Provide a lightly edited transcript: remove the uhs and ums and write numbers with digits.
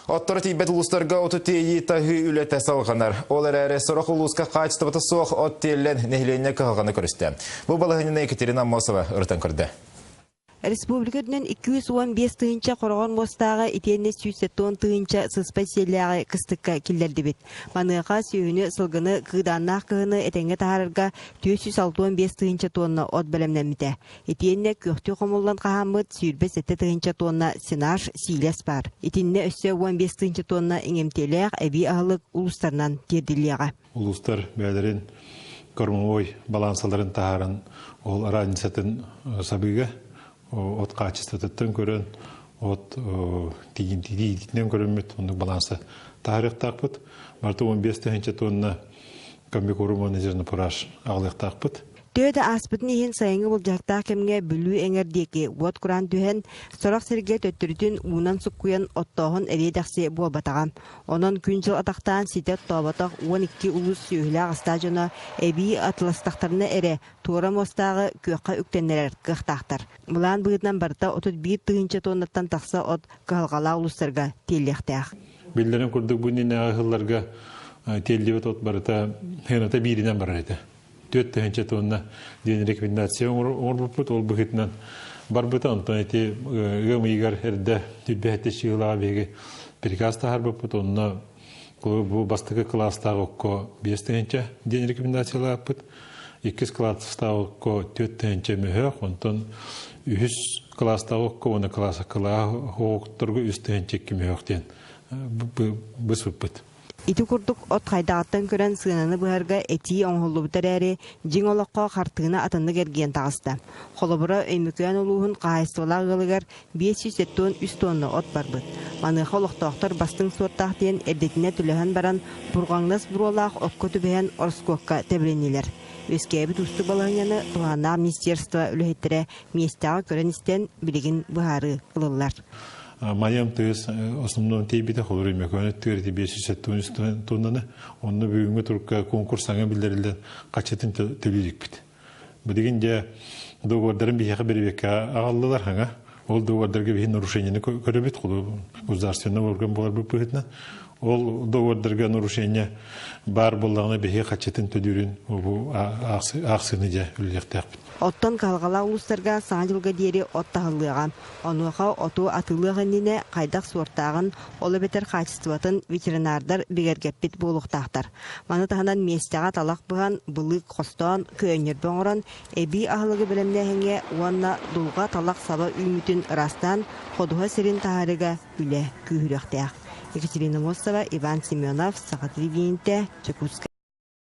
Оттор тибет улустарга отутеи тахы үлете салғанар. Олар әрі сұрық улуска қачтыбыты соқ оттелен нехленне кағаны көрісті. Бұл балығынына Екатерина Мосова ұртан көрді. Республикадың 215 тыынча қорған мостағы итенне 110 тыынча сыспайселяғы кыстыққа келдерді бет. Маныға сүйіні сылғыны қыданнақ қығыны әтенге тағарырға 465 тыынча тонна от бәлемнәмді. Итенне көқті қомылдан қағамыд сүйірбес әтті тыынча тонна синаш сийлес бар. Итенне өсі 15 тыынча тонна еңемтелек әбей ағылық ұлыстарынан терділіға. Ұлыстар бәлерін көрміңой балансаларын тағарын ол аранисатын сабыға от качествотын көрөн, от тигин-тигинен көрөнмөт, ондық балансы тарих тақпыт. Марты 15 тыынча тонна комбикоруманы жерні пұраш ағылық тақпыт. Төді аспытын ehen сайыңы бұл жақтақ кемге бүлі әңірдекі от құран түйен сұрақ серге төттірдін уынан сұққуян оттағын әредақсы бұл батаған. Онын күн жыл атақтан сетет табатақ 12 ұлыс сөйлі ағыста жона әбей атыластақтарына әрі туыра мостағы көққа үктенлерер қықтақтар. Бұлан бұғытнан барда 31 тыынча тоннаттан тақса от қағалғала ұлыстарға теллектәқ. Белдерін күрдік бұнын ағыларға теллебет от барыта хената бирінен барайды. 4 тыынча тонна ден рекомендация орбупут ол бұғытнан барбыта онтон әте ғымыйгар әрді түббәтті шығылаға беге приказ тағар бұпут онына бұл бастығы кластағы оқко 5 тыынча ден рекомендациялы апыт 2 кластағы оқко 4 тыынча мөхөк онтон 3 кластағы оқко оны классы қылаға оқтырғы 3 тыынча мөхөктен бұс бұппыт. Ити курдук от қайдағаттан көрін сығынаны бұғарға әти оңғылы бұтар әрі жин олаққа қартығына атынды кәрген тағысты. Қолыбыра өймікіян олуғын қайыстығыла ғылығар 570 тонны от бар бұд. Маныға олықтақтар бастың суырттақ дейін әрдетіне түліған баран бұрғаңнас бұролақ оққа түбейін орскоққа тәбіренелер. Өскәбі тұсты балығыняны тұғана министерство үліхеттірі местаға көрін істен білігін бұғары қылылар. Майям тыз основном тейбите холоры мекөне тырти 570 тоннаны онны бүгүнгө турка конкурсаңа билдирилден качетін төлөдүк бит. Бу дегенде договордарын бияка бербекке агаллылар хаңа. Ол договордарга бии нарушениени көрөбүт кулу государственный орган болар бу пытна. Ол договордарга нарушение бар боллагына бии качетін төлөрүн бу аксыны же үлектеп. Оттан қалғала ұлыстарға саңа жылға дері оттағылыған. Онуға оту атылығыніне қайдақ суыртағын, олы бетер қачыстыватын ветеринардар бігергеппет болуқтақтар. Маны тағынан местеға талақ бұған бұлық қостан, күйенербен оран, әбей ағылығы білімдәхіңе уанна дұлға талақ саба үмітін растан, қодуға серін тағарыға үлі күйіріқтәқ. Екатерина Мосова, Иван Семенов, Сағат Ревинте, Чекутска.